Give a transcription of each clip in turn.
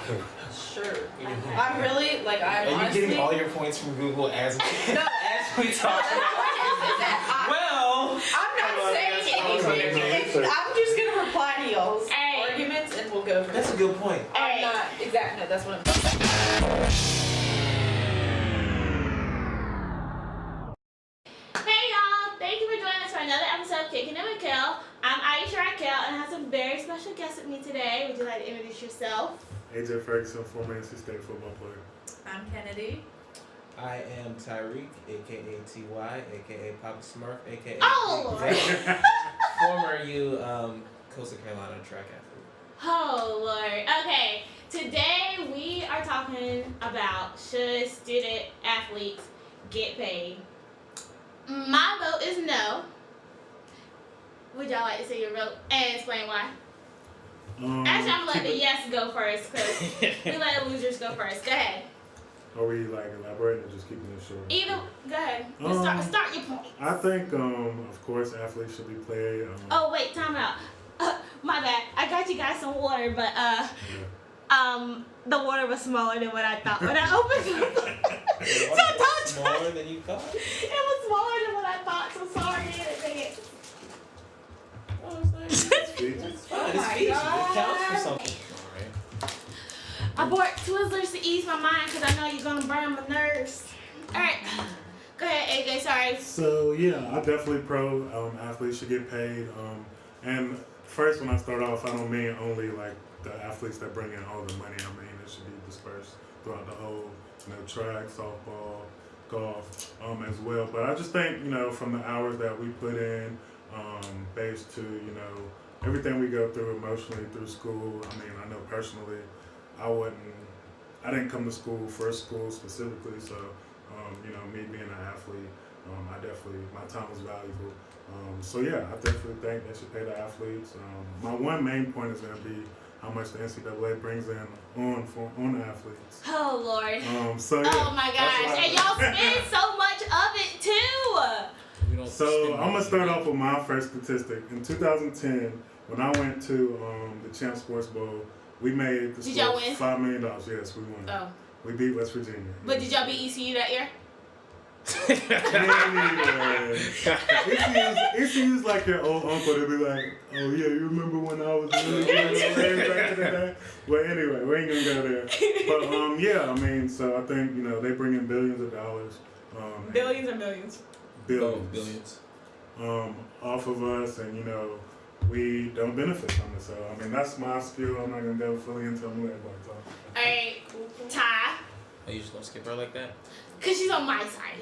Sure. I'm really like I'm. Are honestly, you getting all your points from Google as No. as we talk? Well, I'm not saying anything. I'm just gonna reply to y'all's arguments and we'll go from that's a good point. I'm not exactly. No, that's what I'm saying. Hey y'all! Thank you for joining us for another episode of Kicking It with Kel. I'm Ayesha R'Kayle and I have some very special guests with me today. Would you like to introduce yourself? AJ Ferguson, former NC State football player. I'm Kennedy. I am Tyreek, aka TY, aka Papa Smurf, aka former Coastal Carolina track athlete. Oh Lord. Okay. Today we are talking about should student athletes get paid. My vote is no. Would y'all like to say your vote and explain why? Actually, I'm gonna let the yes go first because we let the losers go first. Go ahead. Are we like elaborating or just keeping it short? Either, go ahead. Start your point. I think, of course, athletes should be paid. Oh wait, time out. My bad. I got you guys some water, but the water was smaller than what I thought when I opened it. So don't smaller than you thought? It was smaller than what I thought. So sorry, dang it. It's fine. It's features. It counts for something. I bought Twizzlers to ease my mind because I know you're gonna burn my nerves. All right, go ahead, AJ. Sorry. So yeah, I definitely pro athletes should get paid. And first, when I start off, I don't mean only like the athletes that bring in all the money. I mean it should be dispersed throughout the whole, track, softball, golf, as well. But I just think from the hours that we put in, based to everything we go through emotionally through school. I mean, I know personally, I didn't come to school for school specifically, so me being an athlete, my time was valuable. So yeah, I definitely think they should pay the athletes. My one main point is going to be how much the NCAA brings in on the athletes. Oh Lord. So yeah, oh my gosh, and y'all spend so much of it too. So I'm gonna start off with my first statistic. In 2010, when I went to the Champ Sports Bowl, we made the Did y'all school win? $5 million. Yes, we won. Oh. We beat West Virginia. But did y'all beat ECU that year? Anyway, ECU's like your old uncle to be like, oh yeah, you remember when I was really good back in the day? But anyway, we ain't gonna go there. But yeah, I mean, so I think they bring in billions of dollars. Billions or millions? Billions. Off of us, and we don't benefit from it. So I mean, that's my skill. I'm not gonna go fully into it. All right, Ty. Are you just gonna skip her like that? Cause she's on my side.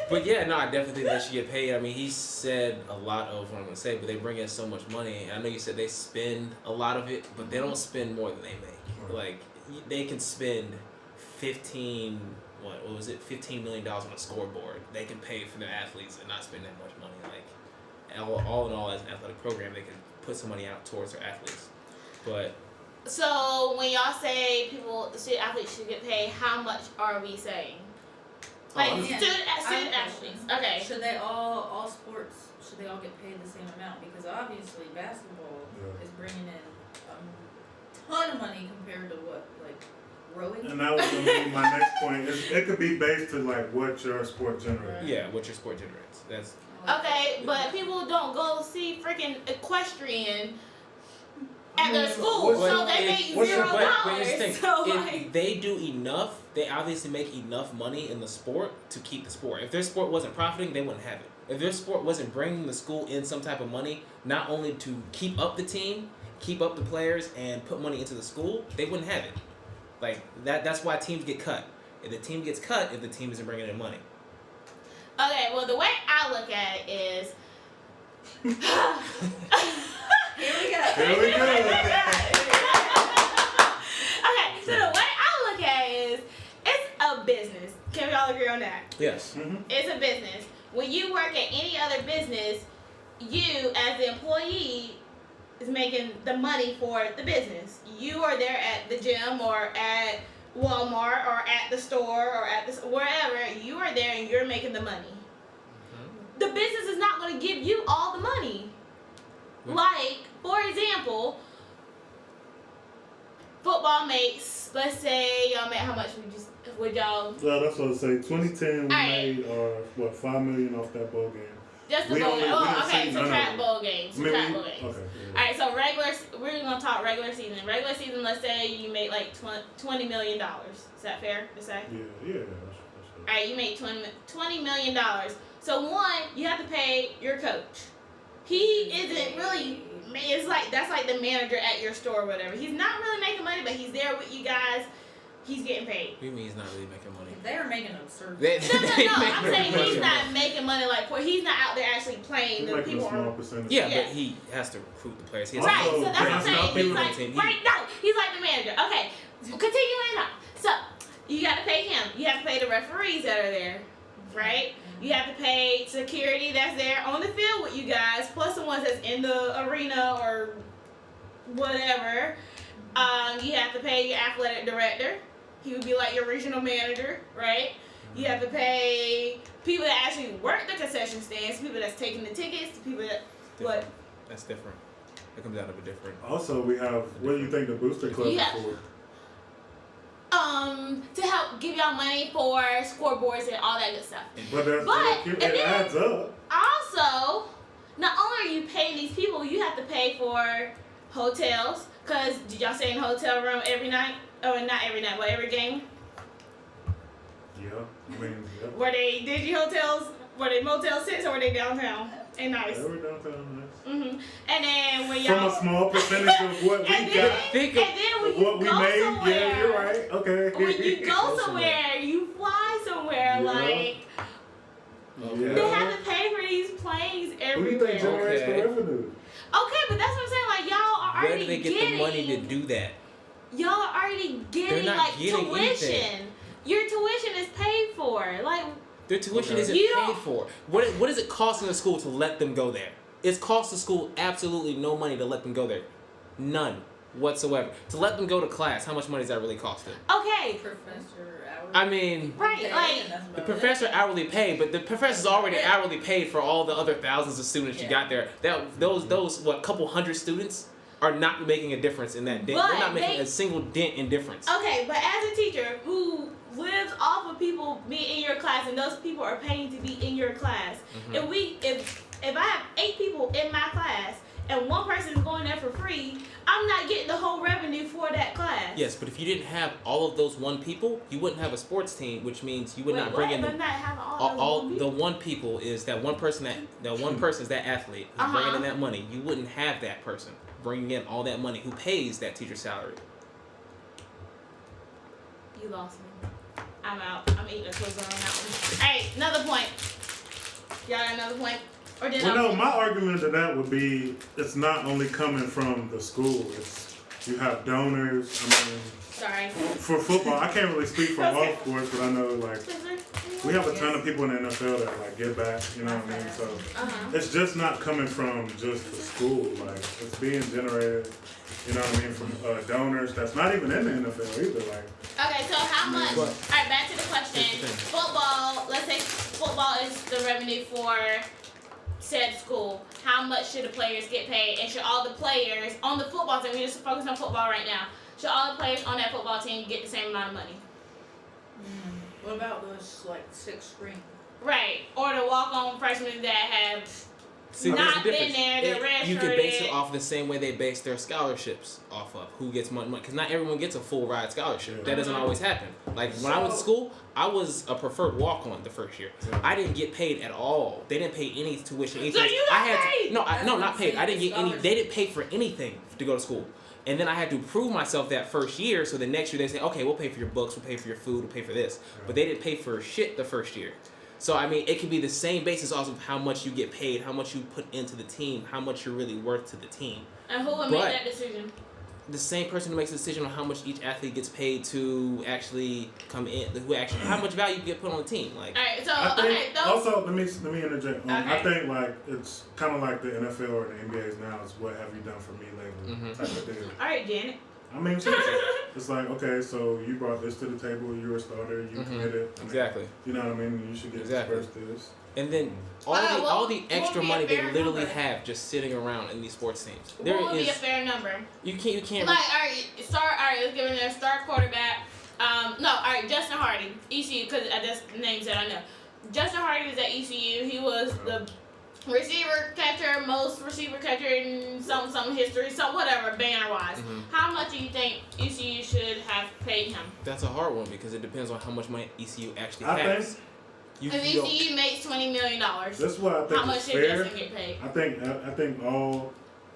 But yeah, no, I definitely think they should get paid. I mean, he said a lot of what I'm gonna say, but they bring in so much money. And I know you said they spend a lot of it, but they don't spend more than they make. Like they can spend $15 million on a scoreboard. They can pay for their athletes and not spend that much money. Like all in all, as an athletic program, they can put some money out towards their athletes. But so when y'all say the student athletes should get paid, how much are we saying? Like student athletes. Okay. Should they all sports? Should they all get paid the same amount? Because obviously basketball is bringing in a ton of money compared to what rowing. And that was gonna be my next point. It could be based to like what your sport generates. Yeah, what your sport generates. That's okay, but people don't go see freaking equestrian at their school, so they make $0. So if they do enough, they obviously make enough money in the sport to keep the sport. If their sport wasn't profiting, they wouldn't have it. If their sport wasn't bringing the school in some type of money, not only to keep up the team, keep up the players, and put money into the school, they wouldn't have it. Like that's why teams get cut. If the team gets cut, if the team isn't bringing in money. Okay, well the way I look at it is. Here we go. Okay, so the way I look at it is, it's a business. Can we all agree on that? Yes. Mm-hmm. It's a business. When you work at any other business, you as the employee is making the money for the business. You are there at the gym or at Walmart or at the store or at this wherever. You are there and you're making the money. Mm-hmm. The business is not going to give you all the money. Mm-hmm. Like, for example, football makes, let's say y'all make how much would y'all? Well, that's what I say. 2010 we Alright. made $5 million off that bowl game. Just the We bowl only- game. we Oh, didn't okay, see so none of track it. bowl games. I mean, Track bowl games. okay. Alright, so we're gonna talk regular season. Regular season, let's say you made like $20 million. Is that fair to say? Yeah. That's Alright, you made $20 million. So one, you have to pay your coach. He isn't really. It's like that's like the manager at your store or whatever. He's not really making money, but he's there with you guys. He's getting paid. What do you mean he's not really making money? They're making absurd. They No. make I'm saying money. he's not making money he's not out there actually playing. He's The making a people small are percentage. Yeah, Yeah. but he has to recruit the players. He has right. to So that's what I'm saying. He's like he's like the manager. Okay, continuing on. So you got to pay him. You have to pay the referees that are there, right? You have to pay security that's there on the field with you guys, plus the ones that's in the arena or whatever. You have to pay your athletic director. He would be like your regional manager, right? You have to pay people that actually work the concession stands, people that's taking the tickets, people that what? That's different. It comes out of a different. Also, we have. What do you think the booster club Yeah. is for? To help give y'all money for scoreboards and all that good stuff. But and it then- adds up. Also, not only are you paying these people, you have to pay for hotels. Cause did y'all stay in a hotel room every night? Or not every night, but every game? Yeah. I mean, yeah. Were they dingy hotels? Were they Motel 6 or were they downtown and nice? They were downtown nice. And then when From y'all a small percentage of what we and got, then when you what we go made. somewhere, Yeah, you're right. Okay. when you go somewhere, you fly somewhere, Yeah. like Okay. they have to pay for these planes Who do you everywhere. think generates Okay. the revenue? Okay, but that's what I'm saying. Like y'all are Where already do they get getting the money to do that? y'all are already getting not like getting tuition. anything. Your tuition is paid for. Like Their tuition Okay. isn't You paid don't- for. What is it costing the school to let them go there? It's cost the school absolutely no money to let them go there. None whatsoever. To let them go to class, how much money does that really cost them? okay, Professor hourly. I mean, right, pay, like and that's the about professor it. hourly paid, but the professor's already hourly paid for all the other thousands of students you Yeah. got there. Those couple hundred students are not making a difference in that dent. But They're not making they- a single dent in difference. okay, but as a teacher who lives off of people being in your class and those people are paying to be in your class, if I have 8 people in my class and one person is going there for free, I'm not getting the whole revenue for that class. Yes, but if you didn't have all of those one people, you wouldn't have a sports team, which means you would Wait, not bring what? in But the not having all all those the people? one people is that one person is that athlete who's bringing in that money. You wouldn't have that person bringing in all that money who pays that teacher's salary. You lost me. I'm out. I'm eating a Twizzler on that one. Alright, another point. Y'all got another point? Or did Well, I? no, my argument to that would be it's not only coming from the school. It's you have donors. I mean, Sorry. for football, I can't really speak for all sports, but I know like Twizzler? we have a ton of people in the NFL that like give back. You know what I mean? So Uh-huh. it's just not coming from just the school. Like it's being generated. You know what I mean? From donors that's not even in the NFL either. Like Okay, so how much? But- Alright, back to the question. Here's the thing. Football, let's say football is the revenue for said school. How much should the players get paid? And should all the players on the football team, we just focus on football right now, should all the players on that football team get the same amount of money? What about those like 6 screens? Right. Or the walk-on freshmen that have See, not there's a difference. been there, they're You can base it redshirted. off the same way they base their scholarships off of who gets money, because not everyone gets a full ride scholarship. That doesn't always happen. Like when I went to school, I was a preferred walk-on the first year. I didn't get paid at all. They didn't pay any tuition. Anything. So you got I had paid? To, no, That's no, what not I'm paid. saying, I didn't get any. scholarship. They didn't pay for anything to go to school. And then I had to prove myself that first year. So the next year they say, okay, we'll pay for your books, we'll pay for your food, we'll pay for this. But they didn't pay for shit the first year. So I mean, it can be the same basis also of how much you get paid, how much you put into the team, how much you're really worth to the team. And who would But- make that decision? The same person who makes the decision on how much each athlete gets paid to actually come in, who actually how much value you get put on the team. Like Alright, so I okay, think those also let me interject. I Okay. think like it's kind of like the NFL or the NBA's now. It's what have you done for me lately type of deal. Alright, Janet. I mean, seriously, it's like okay, so you brought this to the table. You were a starter. You committed. I mean, exactly. You know what I mean? You should get Exactly. dispersed this. And then all the extra money they literally have just sitting around in these sports teams. What would be a fair number? You can't. Like, let's give it a star quarterback. Justin Hardy, ECU, because that's the names that I know. Justin Hardy was at ECU. He was the receiver catcher, most receiver catcher in some history, so whatever, banner wise. Mm-hmm. How much do you think ECU should have paid him? That's a hard one because it depends on how much money ECU actually I has. If ECU makes $20 million, that's what I think. How much should Justin get paid? I think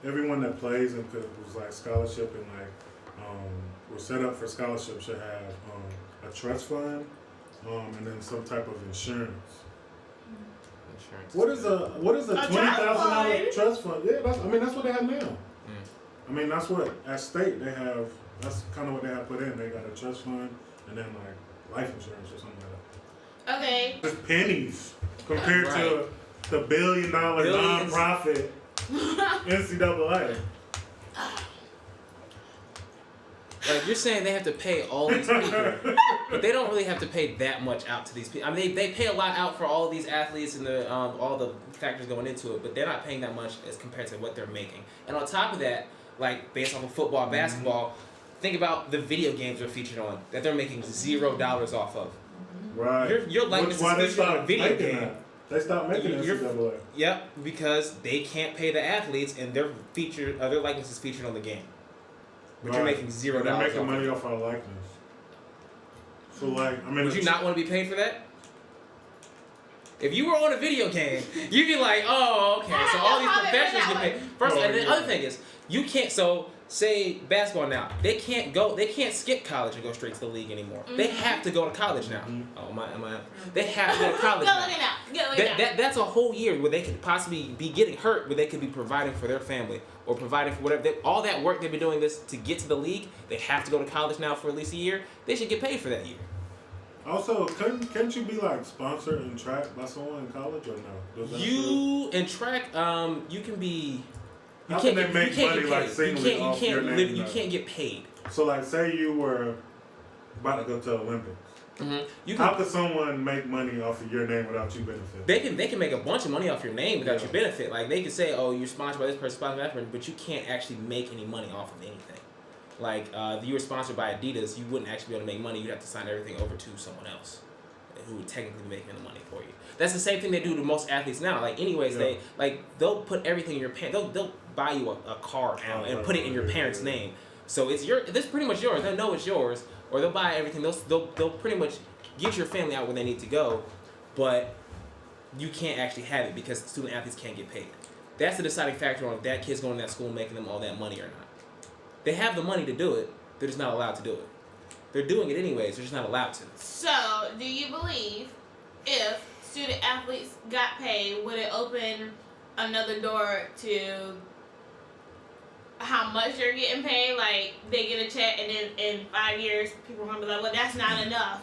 everyone that plays and was like scholarship and like was set up for scholarship should have a trust fund and then some type of insurance. What is a $20,000 trust fund? Yeah, that's what they have now. I mean, that's what at state they have. That's kind of what they have put in. They got a trust fund and then like life insurance or something like that. Okay. It's pennies compared to the $1 billion nonprofit NCAA. Like you're saying they have to pay all these people, but they don't really have to pay that much out to these people. I mean, they pay a lot out for all of these athletes and the all the factors going into it, but they're not paying that much as compared to what they're making. And on top of that, like based off of football, basketball, think about the video games they're featured on that they're making $0 off of. Right. Your likeness is featured on a video game. They stopped making NCAA. Yep, because they can't pay the athletes and their likeness is featured on the game. But you're making $0. They're making money off our likeness. So like, I mean, would you not want to be paid for that? If you were on a video game, you'd be like, oh, okay, so all these professionals get paid. First, and the other thing is, you can't. So say basketball now, they can't skip college and go straight to the league anymore. Mm-hmm. They have to go to college now. Mm-hmm. Oh, am I? They have to go to college now. That's a whole year where they could possibly be getting hurt, where they could be providing for their family or providing for whatever. All that work they've been doing this to get to the league, they have to go to college now for at least a year. They should get paid for that year. Also, can't you be like sponsored in track by someone in college or no? In track, you can be. How can they make money like singly off your name? You can't get paid. So like, say you were about to go to the Olympics. Mm-hmm. How could someone make money off of your name without you benefit? They can make a bunch of money off your name without your benefit. Like they could say, oh, you're sponsored by this person, sponsored by that person, but you can't actually make any money off of anything. Like if you were sponsored by Adidas, you wouldn't actually be able to make money. You'd have to sign everything over to someone else who would technically be making the money for you. That's the same thing they do to most athletes now. Like anyways, they'll put everything in your parents. They'll buy you a car now and put it in your parents' name. So it's this pretty much yours. They'll know it's yours, or they'll buy everything. They'll pretty much get your family out where they need to go, but you can't actually have it because student athletes can't get paid. That's the deciding factor on if that kid's going to that school and making them all that money or not. They have the money to do it. They're just not allowed to do it. They're doing it anyways. They're just not allowed to. So, do you believe if student athletes got paid, would it open another door to how much they're getting paid? Like, they get a check and then in 5 years, people are going to be like, well, that's not enough.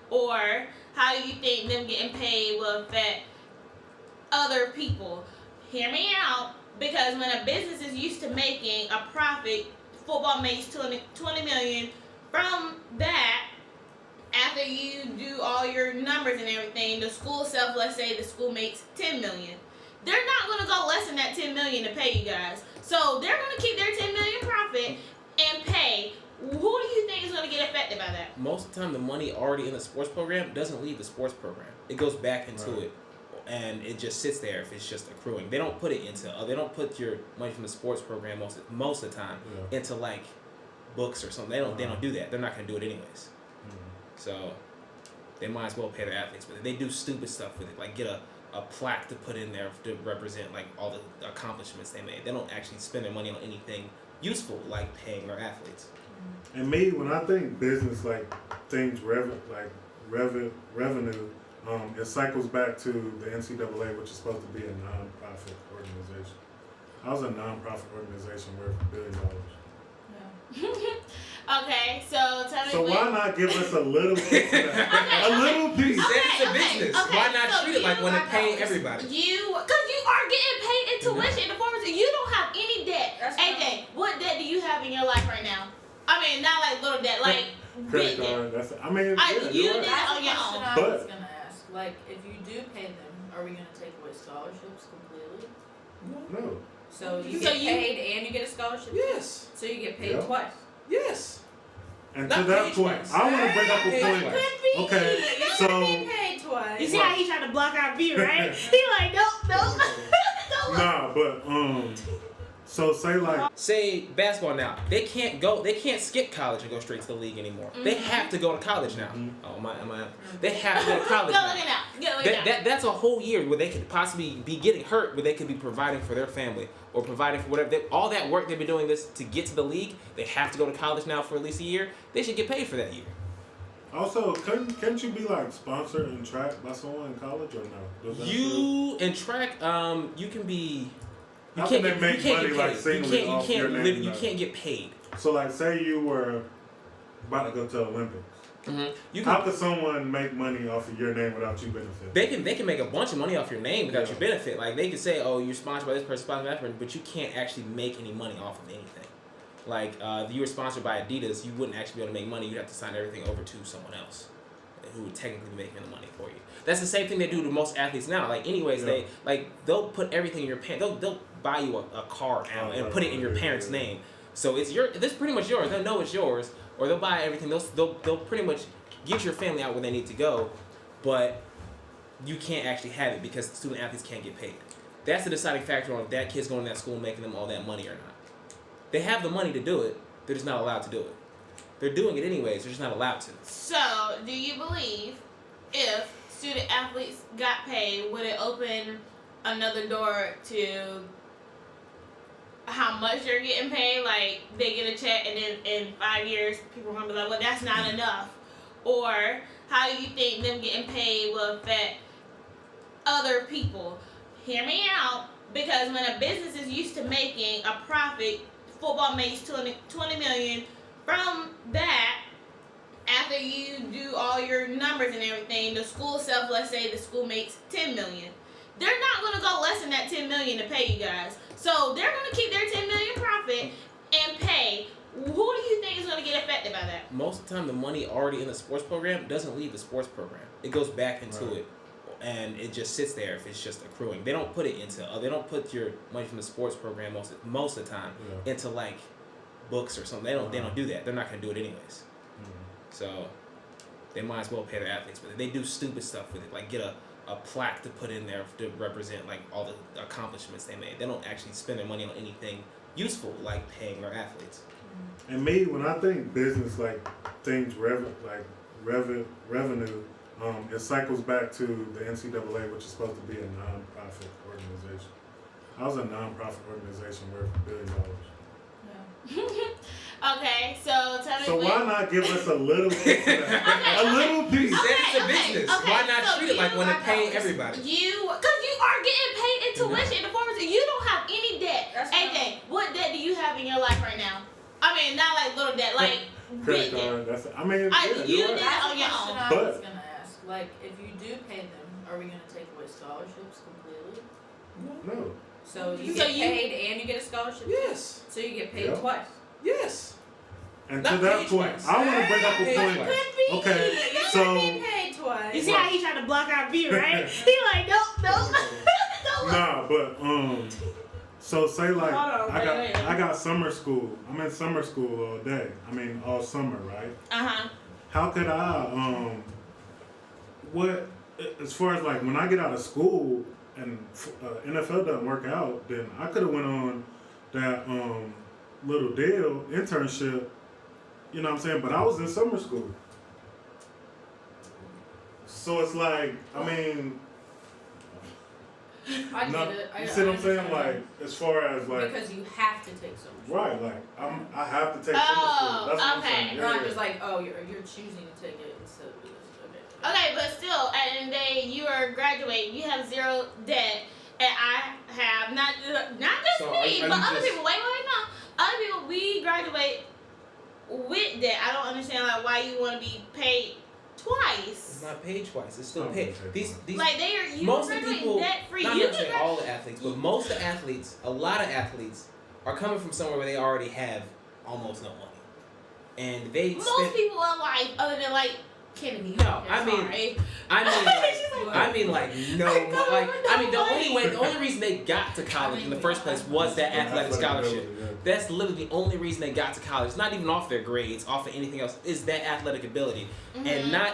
Or how do you think them getting paid will affect other people? Hear me out. Because when a business is used to making a profit, football makes $20 million. From that, after you do all your numbers and everything, the school itself, let's say the school makes $10 million. They're not going to go less than that $10 million to pay you guys. So they're going to keep their $10 million profit and pay. Who do you think is going to get affected by that? Most of the time, the money already in the sports program doesn't leave the sports program. It goes back into it, and it just sits there if it's just accruing. They don't put it into. They don't put your money from the sports program most of the time into like books or something. They don't do that. They're not going to do it anyways. So they might as well pay their athletes with it. They do stupid stuff with it, like get a plaque to put in there to represent like all the accomplishments they made. They don't actually spend their money on anything useful like paying their athletes. And me, when I think business, like things revenue, it cycles back to the NCAA, which is supposed to be a non-profit organization. I was a non-profit organization worth $1 billion. Okay, so tell me. So why not give us a little piece of that? A little piece. It's a business. Why not treat it like when they pay everybody? Because you are getting paid in tuition in the form of you don't have any debt. AJ, what debt do you have in your life right now? I mean, not like little debt, like big debt. That's on your own. I was gonna ask, like, if you do pay them, are we gonna take away scholarships completely? No. So you So get paid and you get a scholarship? Yes. So you get paid Yeah. twice? Yes. And Not to that paid point, twice. I want to bring up a Paid point. twice. Okay, You so should be paid twice. You see how he trying to block our view, right? He like, nope. Don't nah, but so Say basketball now. They can't skip college and go straight to the league anymore. They have to go to college now. Oh, am I? They have to go to college Go now. looking out. Go looking out. That's a whole year where they could possibly be getting hurt, where they could be providing for their family or providing for whatever. All that work they've been doing this to get to the league, they have to go to college now for at least a year. They should get paid for that year. also, can't you be like sponsored in track by someone in college or no? Does that You in track, you can be. You How can't can get, they you make can't money get like paid. singly You off your can't name? literally, you though? can't get paid. So like, say you were about to go to the Olympics. You How can. could someone make money off of your name without you benefiting? They can make a bunch of money off your name without your benefit. Like they can say, oh, you're sponsored by this person, sponsored by that person, but you can't actually make any money off of anything. Like if you were sponsored by Adidas, you wouldn't actually be able to make money. You'd have to sign everything over to someone else who would technically be making the money for you. That's the same thing they do to most athletes now. Like anyways, they'll put everything in your parents. They'll buy you a car now and put it in your parents' name. So it's this pretty much yours. They'll know it's yours, or they'll buy everything. They'll pretty much get your family out where they need to go, but you can't actually have it because student athletes can't get paid. That's the deciding factor on if that kid's going to that school and making them all that money or not. They have the money to do it, they're just not allowed to do it. They're doing it anyways, they're just not allowed to. So, do you believe if student athletes got paid, would it open another door to how much they're getting paid? Like, they get a check and then in 5 years, people are going to be like, well, that's not enough. Or how do you think them getting paid will affect other people? Hear me out, because when a business is used to making a profit, football makes 20 million. From that, after you do all your numbers and everything, the school itself, let's say the school makes 10 million. They're not going to go less than that 10 million to pay you guys. So they're going to keep their 10 million profit and pay. Who do you think is going to get affected by that? Most of the time, the money already in the sports program doesn't leave the sports program. It goes back into it, and it just sits there if it's just accruing. They don't put it into. They don't put your money from the sports program most of the time into like books or something. They don't do that. They're not going to do it anyways. So they might as well pay their athletes with it. They do stupid stuff with it, like get a plaque to put in there to represent like all the accomplishments they made. They don't actually spend their money on anything useful like paying their athletes. And me, when I think business, like things revenue, it cycles back to the NCAA, which is supposed to be a non-profit organization. I was a non-profit organization worth $1 billion. Okay, so tell me. So why not give us a little piece of that? A little piece. It's a business. Why not treat it like when they pay everybody? Because you are getting paid in tuition and performance. You don't have any debt. AJ, what debt do you have in your life right now? I mean, not like little debt, like credit big debt. card. That's it. I mean, you you're did right. it on your own. I But- was gonna ask, like, if you do pay them, are we gonna take away scholarships completely? No. So you So get paid and you get a scholarship? Yes. So you get paid Yeah. twice? Yes. And Not to that paid point, twice. I want to bring up Not a paid point. twice. Okay, You so should be paid twice. You see how he trying to block our view, right? He like, nope. nah, but so say like Hold on, wait. I got summer school. I'm in summer school all day. I mean all summer, right? How could I what as far as like when I get out of school and NFL doesn't work out, then I could have went on that little deal internship. You know what I'm saying? But I was in summer school. So it's like, I mean, I get not, it. you see what I'm saying? understand. Like, as far as like, Because you have to take so much. right? Like, I have to take summer school. That's what I'm okay. saying. You're not just like, oh, you're choosing to take it instead of this. Okay. Okay, but still, at the end of the day, you are graduating. You have zero debt, and I have not just So me, are but you other just- people. Wait, no. Other people, we graduate with debt. I don't understand like why you want to be paid twice. It's not paid twice. It's still Oh, paid. okay. These Like they are you most of the graduating people, debt free. not You necessarily can all the athletes, but most of the athletes, a lot of athletes are coming from somewhere where they already have almost no money, and they most spend. people in life, other than like Kennedy. No, I mean, sorry. I mean, like no, like I mean, the only reason they got to college in the first place was that athletic scholarship. ability, yeah. That's literally the only reason they got to college. Not even off their grades, off of anything else. Is that athletic ability, and now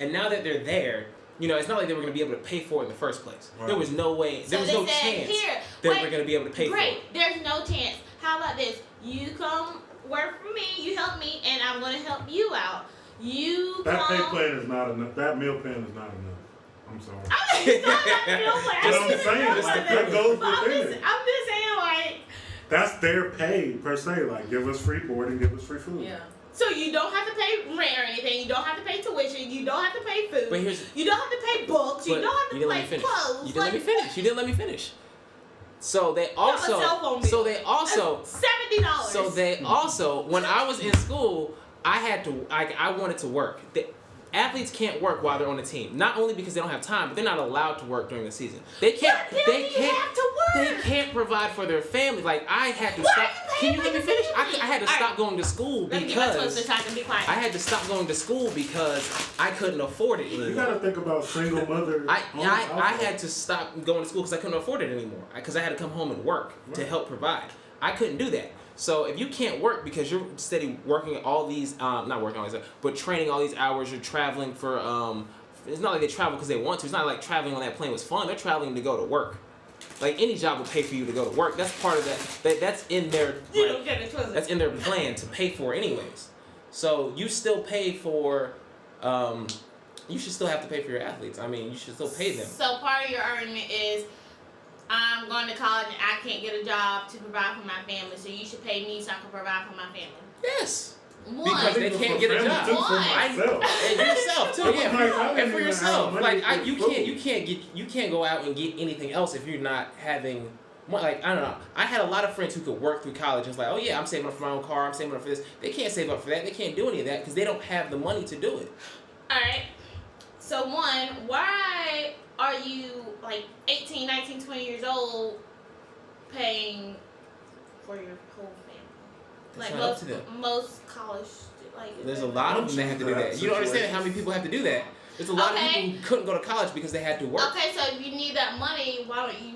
that they're there. You know, it's not like they were going to be able to pay for it in the first place. Right. There was no way, there was no chance they were going to be able to pay for it. Great, there's no chance. How about this? You come work for me, you help me, and I'm going to help you out. That pay plan is not enough. That meal plan is not enough. I'm sorry. It's not that meal plan. But I'm saying, that goes within it. I'm just saying, like. That's their pay, per se. Like, give us free board and give us free food. Yeah. So you don't have to pay rent or anything. You don't have to pay tuition. You don't have to pay food. But you don't have to pay books. You but don't have to you didn't pay let me finish. clothes. You didn't let me finish. You didn't let me finish. So they also. cell phone bill. So they also. $70. So they also. When I was in school, I had to. I wanted to work. Athletes can't work while they're on the team. Not only because they don't have time, but they're not allowed to work during the season. They can't. They can't provide for their family. Like I had to stop. Can you let me finish? I had to stop going to school because I had to stop going to school because I couldn't afford it anymore. You gotta think about single mother. I had to stop going to school because I couldn't afford it anymore. Because I had to come home and work to help provide. I couldn't do that. So if you can't work because you're steady working all these, not working all these, but training all these hours, you're traveling for, it's not like they travel because they want to. It's not like traveling on that plane was fun. They're traveling to go to work. Like any job will pay for you to go to work. That's part of that. That's in their. That's in their plan to pay for anyways. So you still pay for. You should still have to pay for your athletes. I mean, you should still pay them. So part of your argument is, I'm going to college and I can't get a job to provide for my family, so you should pay me so I can provide for my family. Yes. One. Because they can't get a job. And yourself too, yeah. And for yourself, like you can't go out and get anything else if you're not having. Like I don't know. I had a lot of friends who could work through college. And it's like, oh yeah, I'm saving up for my own car. I'm saving up for this. They can't save up for that. They can't do any of that because they don't have the money to do it. All right. So one, why are you like 18, 19, 20 years old paying for your whole family? It's Like not up to them. most college, like There's a lot of them that have to do that. You don't understand how many people have to do that. There's a lot of people who couldn't go to college because they had to work. Okay, so if you need that money, why don't you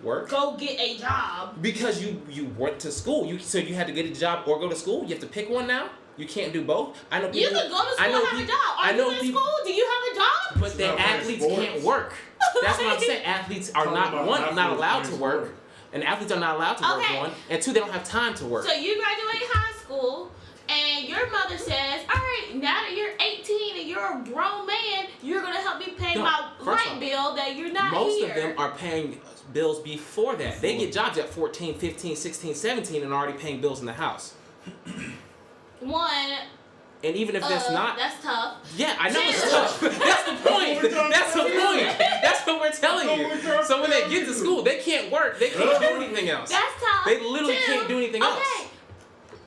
work? Go get a job. Because you went to school. So you had to get a job or go to school. You have to pick one now. You can't do both. I know people. You can go to school and have a job. Are you in school? Do you have a job? But the athletes can't work. That's what I'm saying. Athletes are not allowed to work. And athletes are not allowed to work, one. And two, they don't have time to work. So you graduate high school, and your mother says, all right, now that you're 18 and you're a grown man, you're going to help me pay my light bill that you're not Most here. of them are paying bills before that. They get jobs at 14, 15, 16, 17 and are already paying bills in the house. One. And even if that's not... That's tough. Yeah, I know it's tough. That's the point. That's the point. That's what we're telling you. So when they get to school, they can't work. They can't do anything else. That's tough. They literally can't do anything else.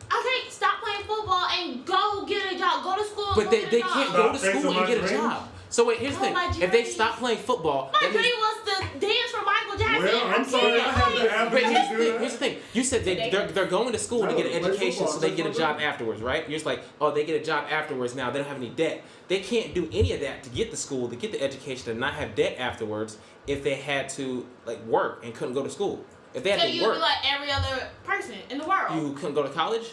Okay, stop playing football and go get a job. Go to school. But they can't go to school and get a job. So wait, here's the thing. If they stop playing football... My dream was to dance for Michael Jackson. Well, I'm sorry, I had to have But here's the thing. You said they're going to school to get an education so they get a job afterwards, right? You're just like, oh, they get a job afterwards now. They don't have any debt. They can't do any of that to get the school, to get the education, to not have debt afterwards if they had to like work and couldn't go to school. If they had to work. So you'd be like every other person in the world. You couldn't go to college?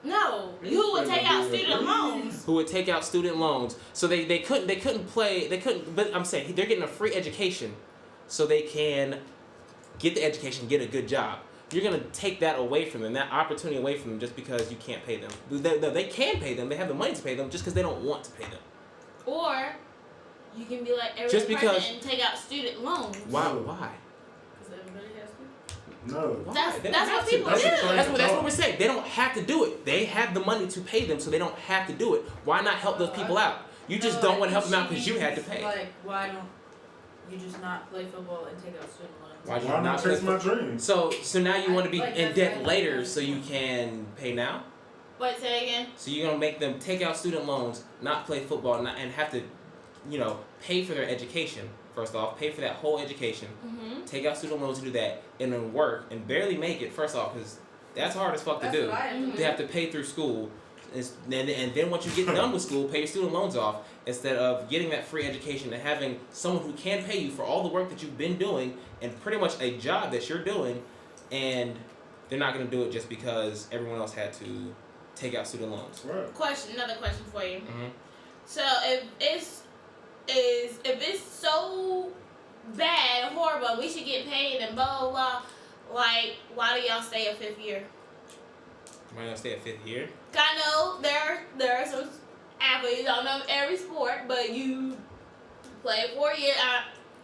No, who would take out student loans? Who would take out student loans? So they couldn't play. But I'm saying they're getting a free education, so they can get the education, get a good job. You're gonna take that away from them, that opportunity away from them, just because you can't pay them. They can pay them. They have the money to pay them, just because they don't want to pay them. Or you can be like every just other because, person and take out student loans. Why? Because everybody has to. No. That's what people do. That's what we're saying. They don't have to do it. They have the money to pay them, so they don't have to do it. Why not help those people out? You just don't want to help them out because you had to pay. Like, why don't you just not play football and take out student loans? Why not chase my dreams? So now you want to be in debt later so you can pay now? Wait, say again. So you're gonna make them take out student loans, not play football, and have to, pay for their education. First off, pay for that whole education. Mm-hmm. Take out student loans to do that, and then work and barely make it. First off, because that's hard as fuck to do. They have to pay through school, And then once you get done with school, pay your student loans off instead of getting that free education and having someone who can pay you for all the work that you've been doing and pretty much a job that you're doing, and they're not going to do it just because everyone else had to take out student loans. Right. Another question for you. Mm-hmm. So if it's so bad, horrible, we should get paid and blah blah blah. Like, why do y'all stay a 5th year? Why do y'all stay at 5th year? I know there are some athletes. I don't know every sport, but you play 4 years.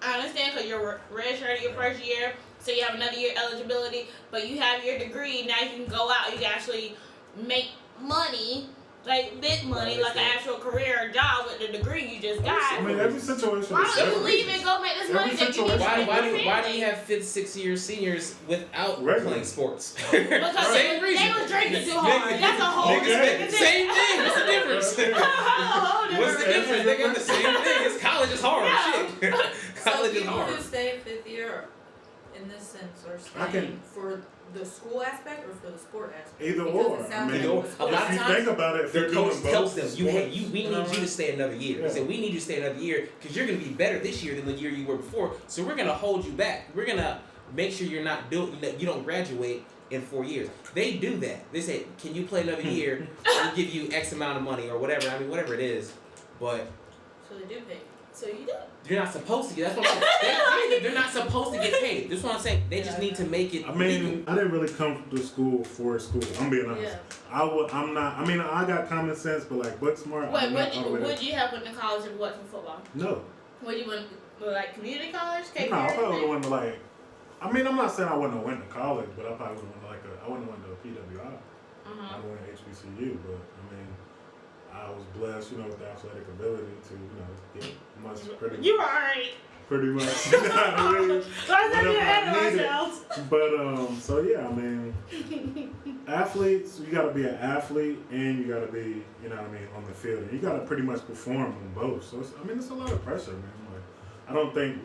I understand because you're redshirting your first year, so you have another year eligibility. But you have your degree. Now you can go out. You can actually make money. Like big money, like an actual career or job with the degree you just got. I mean, every situation. Why is don't you separate. leave and go make this money that you need to Why do you have 5th, 6th year seniors without Regular. playing sports? Because Same they reason. was drinking too hard. That's a whole Niggas different same thing. What's the difference? What's the difference? They got the same thing. It's college is hard. Shit. So College is people hard. who stay 5th year, in this sense, are I staying can- for the school aspect or for the sport aspect? Either Because or. it I sounds mean, like Either the or. sport A lot if of you times, think about it, if Their you're coach doing tells both them, sports, we need you to stay another year. Yeah. They say, we need you to stay another year because you're going to be better this year than the year you were before. So we're going to hold you back. We're going to make sure you're not you don't graduate in 4 years. They do that. They say, can you play another year? We'll give you X amount of money or whatever. I mean, whatever it is. But So they do pay. So you do. you're not supposed to get. That's what I'm saying. They're not supposed to get paid. This is what I'm saying. They just need to make it I mean, legal. I didn't really come to school for school. I'm being honest. Yeah. I'm not. I mean, I got common sense, but like book smart. Wait, I'm not all the way there. would you have went to college and what for football? No. Would you went like community college? No, I probably would have went to like. I mean, I'm not saying I wouldn't have went to college, but I probably would have went to I wouldn't have went to PWI. I would have went to HBCU, but I mean, I was blessed, with the athletic ability to, get much pretty. You were alright. Pretty much. You know what I mean? Let's not get ahead of Whatever I needed. ourselves. But so yeah, I mean, athletes, you got to be an athlete and you got to be, on the field. And you got to pretty much perform on both. So it's a lot of pressure, man. Like, I don't think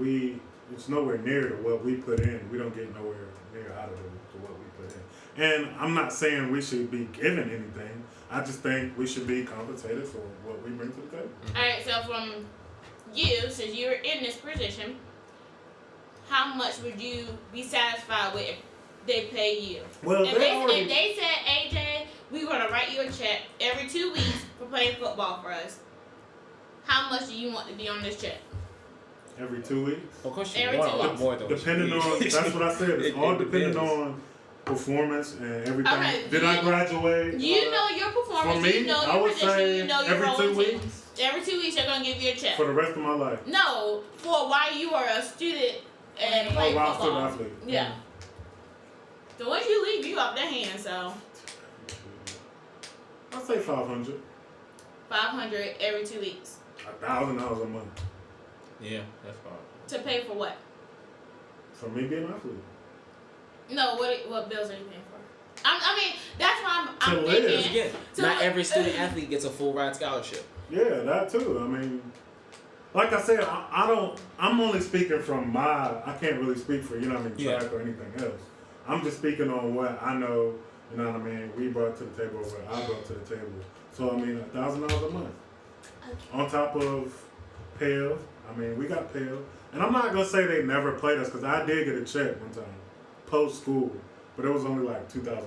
it's nowhere near to what we put in. We don't get nowhere near out of it to what we put in. And I'm not saying we should be given anything. I just think we should be compensated for what we bring to the table. Alright, so from you, since you're in this position, how much would you be satisfied with if they pay you? Well, If they said, AJ, we're going to write you a check every 2 weeks for playing football for us, how much do you want to be on this check? every 2 weeks. Of course, you Every want a 2 lot weeks. more though. Depending on, that's what I said. It's all depending depends. on performance and everything. Okay, Did I graduate? You know your performance, For me, you know I your would position, say you know your every role 2 in team. weeks Every 2 weeks, they're going to give you a check. for the rest of my life. No, for while you are a student and Oh, playing while I'm still football. an athlete. Yeah. So once you leave, you off their hands, so I'll say 500. 500 every 2 weeks. $1,000 a month Yeah, that's fine. To pay for what? for me being an athlete. No, what bills are you paying for? I mean, that's why I'm To live. thinking. Again, So not what- every student athlete gets a full ride scholarship. Yeah, that too. I mean, like I said, I'm only speaking from I can't really speak for, Yeah. track or anything else. I'm just speaking on what I know, we brought to the table, what I brought to the table. So, I mean, $1,000 a month. Okay. On top of Pale, we got Pale. And I'm not going to say they never played us, because I did get a check one time, post-school, but it was only like $2,000.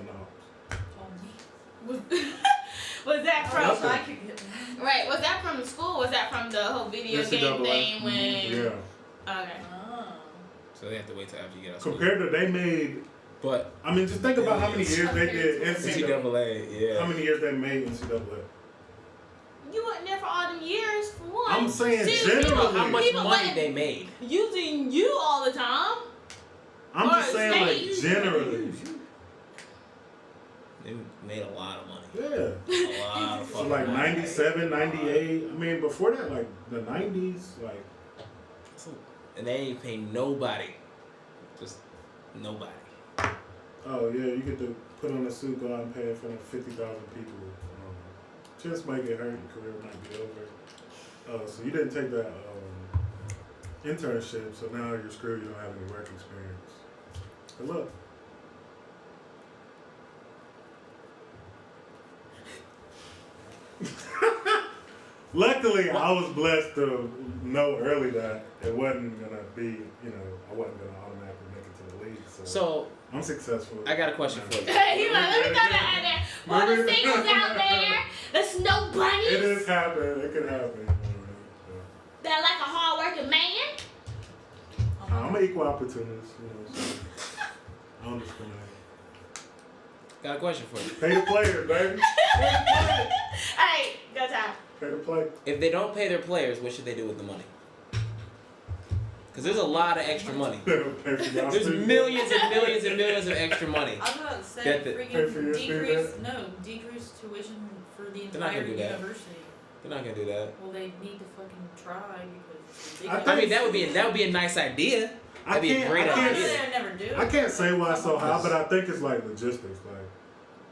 Was that from Nothing. I could get that. right? Was that from the school? Was that from the whole video game NCAA. thing when? Yeah. Okay. Oh. So they have to wait till after you get out of school. Compared to, they made, But just think about how many years they did NCAA. NCAA, yeah. How many years they made NCAA? You wasn't there for all them years for one. I'm saying Two, generally. people- How much people money wasn't they made? using you all the time. I'm Or just saying, like, stage. generally. They made a lot of money. Yeah. A lot of So, fucking like, money. 97, 98. Before that, like, the 90s, like, And they ain't pay nobody. Just nobody. oh, yeah, you get to put on a suit, go out and pay in front of 50,000 people. Just might get hurt, your career might be over. So you didn't take that internship, so now you're screwed, you don't have any work experience. Good luck. Luckily, I was blessed to know early that it wasn't gonna be, I wasn't gonna automatically make it to the league. So I'm successful. I got a question for you. He like, let me throw that out there. For the singles out there, the snow bunnies. It is happening. It could happen. That like a hard-working man. I'm an equal opportunist, so I don't discriminate. Got a question for you. Pay the players, baby. Alright, go time. Pay the play. If they don't pay their players, what should they do with the money? Because there's a lot of extra money. There's millions and millions and millions of extra money. I was about to say, That the- decrease tuition for the They're not entire gonna do that. university. They're not gonna do that. Well, they need to fucking try because it's I ridiculous. I mean, that would be a nice idea. That'd be a great I idea. can't never do it. I can't say why it's so high, but I think it's like logistics. Like,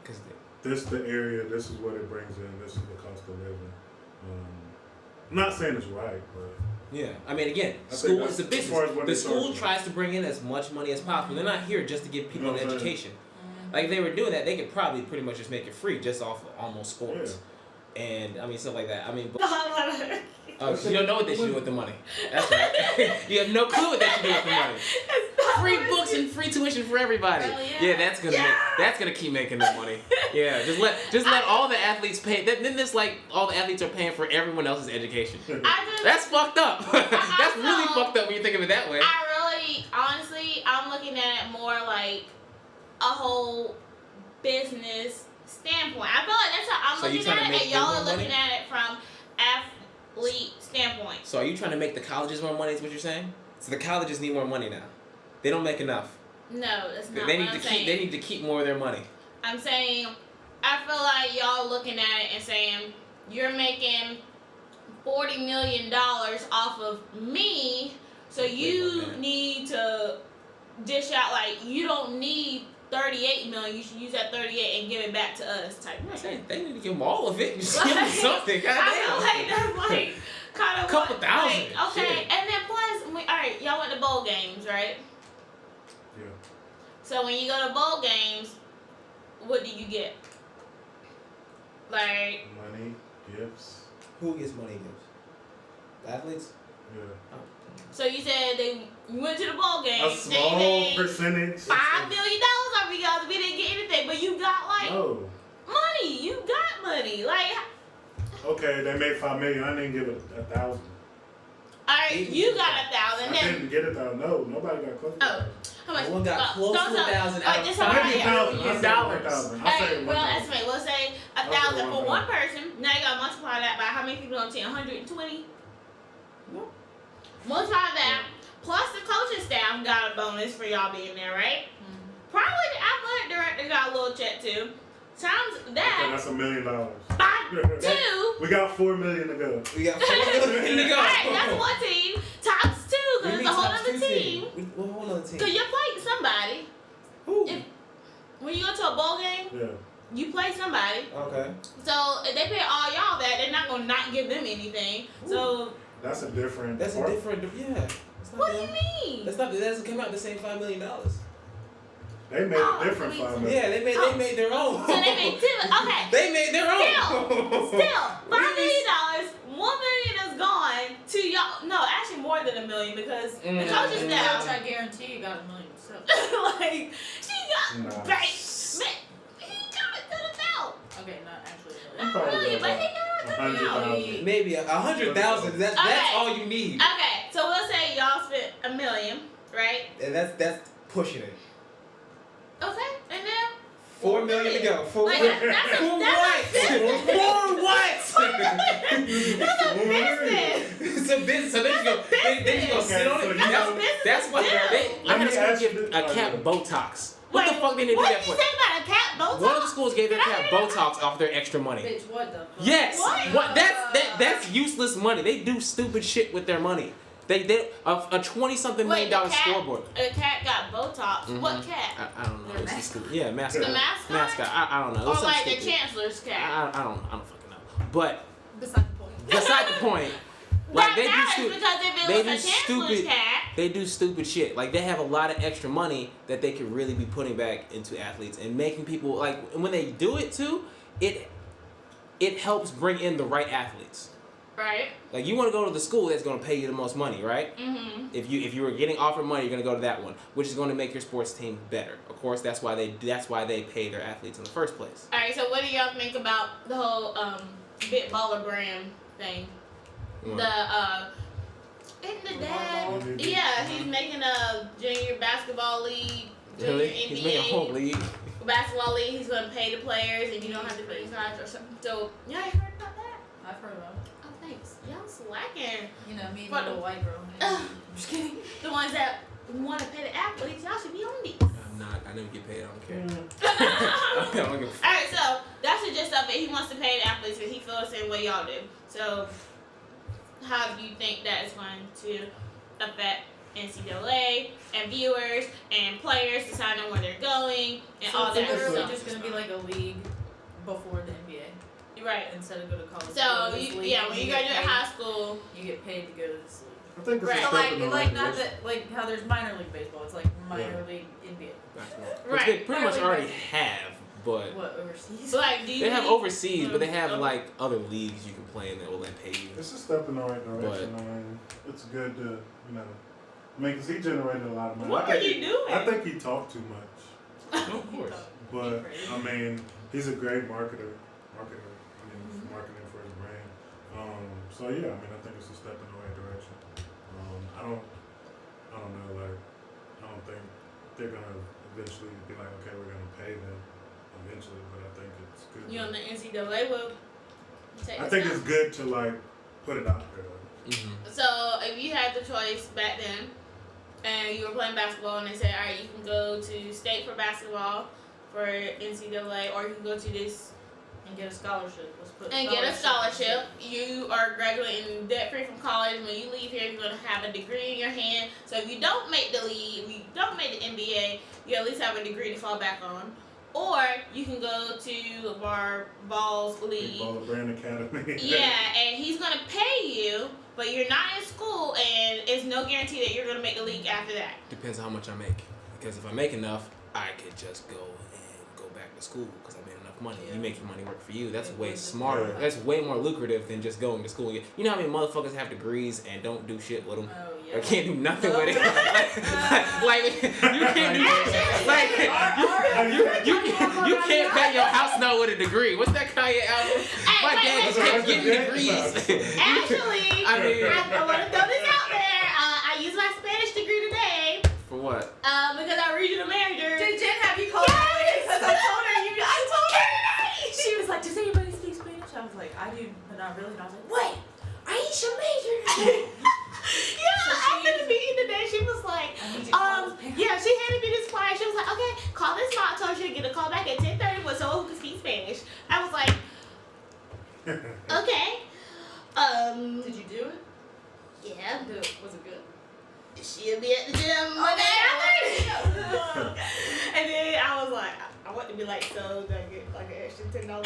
Because this the area, this is what it brings in, this is the cost of living. I'm not saying it's right, but yeah, I mean, again, I school think is a that's as far as business. what The they school charge. tries to bring in as much money as possible. They're not here just to give people You know an what I'm saying? education. Like if they were doing that, they could probably pretty much just make it free just off of almost sports. And I mean stuff like that. I mean, you don't know what they should do with the money. That's right. You have no clue what they should do with the money. Free books and free tuition for everybody. Hell yeah. That's gonna keep making them money. Yeah, just let all the athletes pay. Then it's like all the athletes are paying for everyone else's education. That's fucked up. That's really fucked up when you think of it that way. Honestly, I'm looking at it more like a whole business standpoint. I feel like that's how I'm So you looking trying to at it, make and y'all them are more looking money? at it from athlete standpoint. So are you trying to make the colleges more money? Is what you're saying? So the colleges need more money now. They don't make enough. No, that's not They what need I'm to saying. keep. They need to keep more of their money. I'm saying, I feel like y'all looking at it and saying, you're making $40 million off of me, so you need to dish out, like, you don't need $38 million, you should use that 38 and give it back to us type I'm not thing. saying they need to give them all of it. Just give them something. I feel Goddamn. like that's like kind of Couple thousand, Like, okay, shit. and then plus, alright, y'all went to bowl games, right? yeah. So when you go to bowl games, what do you get? Like, Money, gifts. Who gets money gifts? The athletes? Yeah. so you said you went to the bowl game. A small percentage. $5 million off you guys. We didn't get anything, but you got like No. money. You got money. Like, Okay, they made $5 million. I didn't give it 1,000. alright, you got 1,000. I Then didn't get 1,000. No, nobody got close to oh, 1,000. how much? One got close don't to tell- 1,000 out of it's $5 alright. million dollars. 1,000. I Hey, say well, 1,000. estimate. We'll say 1,000 for one person. Now you gotta multiply that by how many people on the team? 120. Multiply that. Plus the coaching staff got a bonus for y'all being there, right? Probably the athletic director got a little check too. Times Okay, that that's $1 million. by 2. We got $4 million to go. We got $4 million to go. Alright, that's one team. Times 2, because it's a whole other team. What whole other team? Because you're playing somebody. Who? If- When you go to a bowl game, Yeah. you play somebody. Okay. So if they pay all y'all that, they're not gonna not give them anything. So That's a different. That's a part. different. Yeah. It's not what do them. you mean? That doesn't come out the same $5 million. They made Oh, a different I mean, $5 million. Yeah, they made their own. So they made 2. Okay. They made their own. Still, $5 million. $1 million is gone to y'all. No, actually more than $1 million because the coaches Coach, now. I guarantee you got $1 million. So. Like she got Nice. man, he got it to the belt. Okay, not actually $1 Not million. Probably really, but about he got it to the 100,000. belt. Maybe 100,000. That's Okay. all you need. Okay, so we'll say y'all spent $1 million, right? And that's pushing it. Okay, and then 4 million to go. For like, what? that's For a what? business. For what? That's a business. It's a business. So they just go. They just go sit on so it. you know- That's what Yeah. they. Let I me had a school ask give you- a cap Botox. What the Wait, fuck did they do what that did you for? say about a cat Botox? One of the schools gave their Did I cap hear that? Botox off their extra money. Bitch, what the fuck? Yes. What? That's useless money. They do stupid shit with their money. They a $20-something million Wait, the cat, scoreboard. The cat got Botox. What cat? I don't know. Their It's mascot. stupid. Yeah, mascot. The mascot? Mascot. I don't know. It Or was like something the stupid. chancellor's cat? I don't fucking know. But Beside the point. beside the point, like That they do matters stupid. because if They it do was a chancellor's stupid. cat, They do stupid shit. Like they have a lot of extra money that they could really be putting back into athletes and making people like. And when they do it too, it helps bring in the right athletes. Right. Like you want to go to the school that's going to pay you the most money, right? Mm-hmm. If you were getting offered money, you're going to go to that one, which is going to make your sports team better. Of course, that's why they pay their athletes in the first place. All right. So what do y'all think about the whole Big Baller Brand thing? What? Isn't the Lavar dad? Ball? Yeah, he's making a junior basketball league, junior Really? NBA He's making a whole league. basketball league. He's gonna pay the players, and you don't have to pay college or something. So y'all ain't heard about that? I've heard about it. Oh, thanks. Y'all slacking. You know, me and But- the little white girl. Ugh. Just kidding. The ones that want to pay the athletes, y'all should be on these. I'm not. I never get paid. I don't care. I don't give a All right, so that's the gist of it. He wants to pay the athletes, but he feels the same way y'all do. So, how do you think that is going to affect NCAA and viewers and players deciding where they're going and So all it's that literally stuff? just gonna be like a league before the NBA Right. instead of go to college. So, go to this you, league, yeah, and when you get graduate paid- high school, you get paid to go to this league. I think it's Right. a So step like, in the like right not direction. that like how there's minor league baseball. It's like minor league NBA. basketball. Which Right. they pretty much Right. already have, but What overseas? so like, do you they have think- overseas, but they have Okay. like other leagues you can play in that will then pay you. It's a step in the right direction. I mean, it's good to, you know, I mean, 'cause he generated a lot of money. What I are think you doing? I think he talked too much, Of course. but I mean, he's a great marketer. I mean, marketing for his brand. So yeah, I mean, I think it's a step in the right direction. I don't know, like, I don't think they're gonna eventually be like, okay, we're gonna pay them eventually, but I think it's good. You don't think NCAA will take I this think up? it's good to like put it out there. Mm-hmm. So if you had the choice back then, and you were playing basketball, and they said, all right, you can go to state for basketball for NCAA, or you can go to this And get a scholarship. Let's put and get a scholarship. You are graduating debt free from college. When you leave here, you're gonna have a degree in your hand. So if you don't make the league, if you don't make the NBA, you at least have a degree to fall back on. Or you can go to Lavar Ball's Big league. Baller Brand Academy. Yeah, and he's gonna pay you, but you're not in school, and it's no guarantee that you're gonna make the league after that. Depends on how much I make. Because if I make enough, I could just go and go back to school because I made enough money. Yeah. You make your money work for you. That's It way would. smarter. Yeah. That's way more lucrative than just going to school. You know how many motherfuckers have degrees and don't do shit with them? Oh Or yeah. can't do nothing with it. like you can't do like you can't pay your house note with a degree. What's that Kanye album? My wait, dad just wait, kept wait. getting degrees. Actually, I mean, I want to throw this out there. I used my Spanish degree today for what? because our regional manager. Did Jen have you call Yes! me? Because I told her you. I told her. today. She was like, "Does anybody speak Spanish?" I was like, "I do, but not really." And I was like, "Wait, Ayesha major." Yeah, So after she- the meeting today, she was like, I need you to call this parent. yeah, she handed me this flyer. She was like, okay, call this mom. Told her she'd get a call back at 10:30 with someone who can speak Spanish. I was like, okay. Did you do it? Yeah, Was it good? she'll be at the gym Monday after. And then I was like, I want to be like, so do I get like an extra $10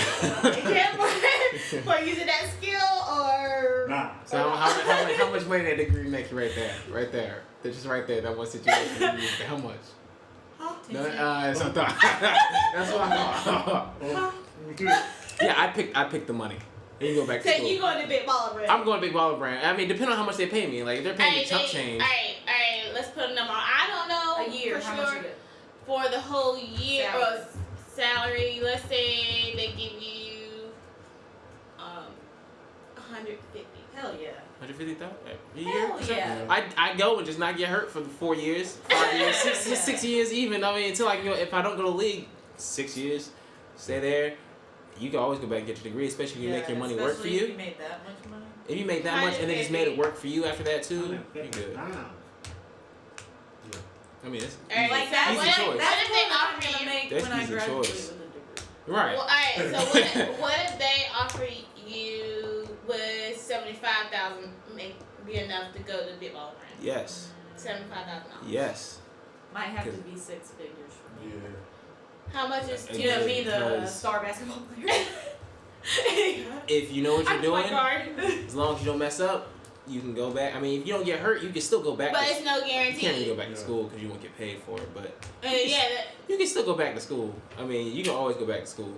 for using that skill or? Nah. So how much money that degree make you right there? Right there. That's just right there. That one situation. How much? Huh? No, that's what I thought. That's what I thought. Yeah, I picked the money. And you go back to So school. you going to Big Baller Brand? I'm going Big Baller Brand. I mean, depending on how much they pay me. Like if they're paying me chump change. Alright, let's put a number on. I don't know A year. for How sure much you get? for the whole year Salary. or salary. Let's say they give you 150. Hell yeah. 150,000 a year. Hell for sure. yeah. I go and just not get hurt for the 4 years, 5 years, six years even. I mean, until I can go. If I don't go to league, 6 years, stay there. You can always go back and get your degree, especially if you make your money work for especially If you. you made that much money. If you make that much and then just made it work for you after that too, you good. I mean, it's Alright, Like easy, that. easy what- choice. What if they I'm offer gonna you? make That's when I easy graduate choice. with a degree. Right. Well, alright. So what if they offer you with 75,000 may be enough to go to Big Baller Brand? Yes. $75,000. Yes. Might have to be 6 figures for me. Yeah. How much is You know, me, the Because- star basketball player. If you know what you're I'm doing, point guard. as long as you don't mess up, you can go back. I mean, if you don't get hurt, you can still go back. But to, it's no you can't really guarantee. go back to Yeah. school because you won't get paid for it. But Yeah, you can still go back to school. I mean, you can always go back to school.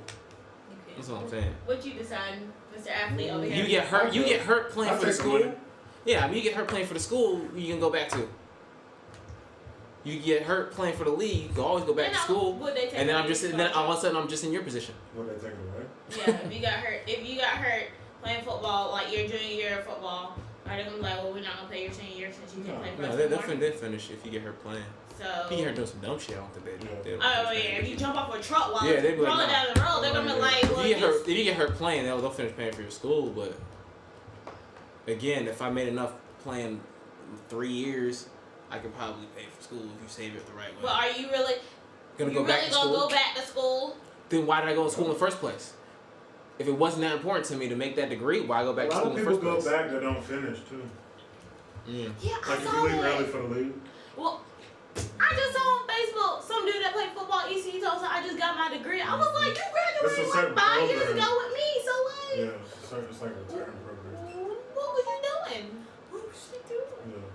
You That's what I'm saying. What you deciding, Mr. Athlete over here? You get hurt. You get hurt playing I'll for the take the school. money. Yeah, I mean, you get hurt playing for the school. You can go back to. You get hurt playing for the league. You can always go back to school. Would they take And then away your and then all of a scholarship? sudden I'm just in your position. What they take away? Yeah, if you got hurt playing football, like your junior year of football, are they gonna be like, well, we're not gonna pay your senior year since you didn't play for No, us they'll anymore? finish if you get hurt playing. So. If you get hurt doing some dumb shit, I don't think they'll Oh yeah, if you jump off a truck while Yeah, it's they'd be like, rolling nah. down the road, they're gonna be like, well, if you get hurt playing, they'll finish paying for your school. But again, if I made enough playing 3 years, I could probably pay for school if you save it the right way. But are you really gonna go back to school? Then why did I go to school in the first place? If it wasn't that important to me to make that degree, why go back to school in the first place? A lot of people go back that don't finish too. Yeah. Yeah, I Like if saw you leave that. early for the league. Well, I just saw on Facebook some dude that played football at ECU told us I just got my degree. I was like, you It's a graduated certain like 5 years program. ago with me, so like, Yeah, it's like a return program. what was you doing? What was she doing? Yeah.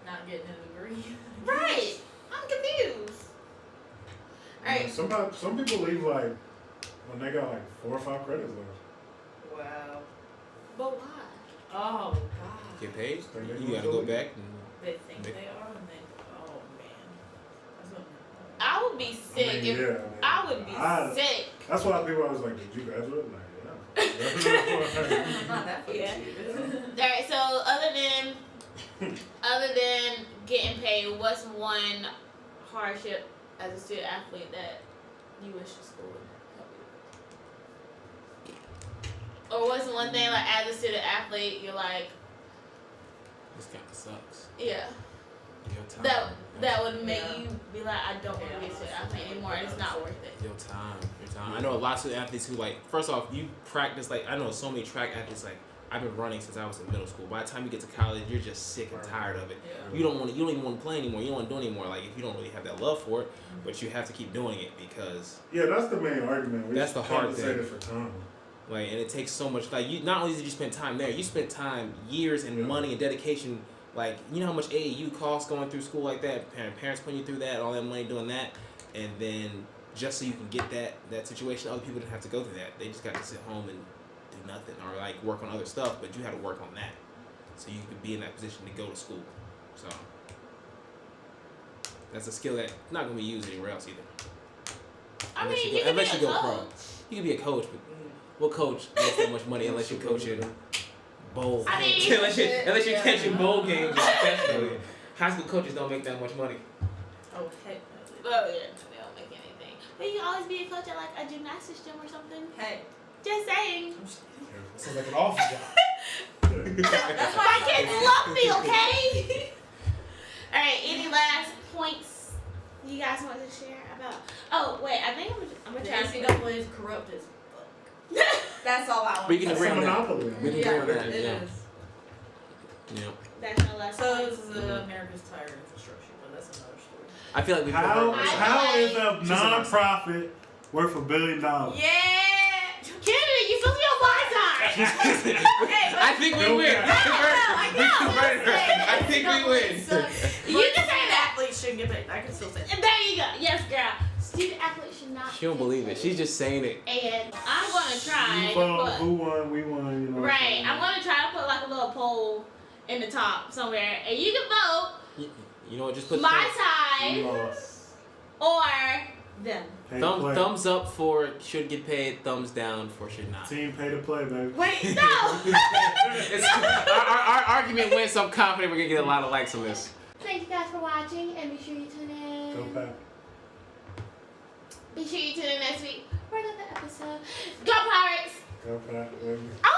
Not getting a degree. Right, I'm confused. All right, Some people leave like when they got like 4 or 5 credits left. Wow. but why? Oh God. Get paid. Think they You gonna gotta go go league? back. They think they are, and they. Oh man. That's what. I would be sick if I would be sick. That's why people always like, did you graduate? Like, yeah. I'm not that Yeah. stupid. All right, so other than getting paid, what's one hardship as a student athlete that you wish the school would help you with? Or what's one thing like as a student athlete you're like, This kind of sucks. yeah, Your time. that would make Yeah. you be like, I don't want to be a student athlete anymore. It's not worth it. Your time. I know a lot of student athletes who like. First off, you practice like I know so many track athletes like. I've been running since I was in middle school. By the time you get to college, you're just sick and tired of it. Yeah. You don't even want to play anymore. You don't want to do it anymore. Like if you don't really have that love for it, but you have to keep doing it because Yeah, that's the main argument. We That's the hard compensated thing. for time. like and it takes so much. Like you not only did you spend time there, you spent time, years, and Yeah. money and dedication. Like you know how much AAU costs going through school like that. Parents putting you through that, all that money doing that, and then just so you can get that situation, other people didn't have to go through that. They just got to sit home and do nothing or like work on other stuff, but you had to work on that so you could be in that position to go to school. So that's a skill that's not gonna be used anywhere else either. I Unless mean, you you go- can be unless a you go pro. coach. You can be a coach, but what coach makes that much money unless you coach in bowl I mean- games? unless you Yeah. catch in bowl games professionally. High school coaches don't make that much money. Oh heck no. Oh yeah, they don't make anything. But you can always be a coach at like a gymnastics gym or something. Hey. Just saying. Sounds like an awful job. That's My kids love me, okay? Alright, any last points you guys want to share about? Oh, wait, I think I'm gonna The try to NCAA is corrupt as fuck. That's all I want. We can to agree say. on that. Monopoly. We can Yeah, agree on that. it Yeah. is. Yeah. That's my last So point. is America's tire infrastructure, but that's another story. I feel like we How I is like- a non-profit worth $1 billion? Yeah! Kennedy, you supposed to be on my side! I think we win. I think we win. You can say that. Athletes shouldn't get paid. I can still say that. And there you go. Yes, girl. Student athletes should not. She don't believe it. She's just saying it. And I'm gonna try You to vote, put. who won, we won, you know. what Right. saying? I'm gonna try to put like a little poll in the top somewhere, and you can vote You know what? Just put my You side lost. or them. Pay to play. thumbs up for should get paid. Thumbs down for should not. Team pay to play, baby. Wait, no. Our argument went, so I'm confident we're gonna get a lot of likes on this. Thank you guys for watching, and be sure you tune in. Go Pack. Be sure you tune in next week for another episode. Go Pirates! Go Pack, baby. I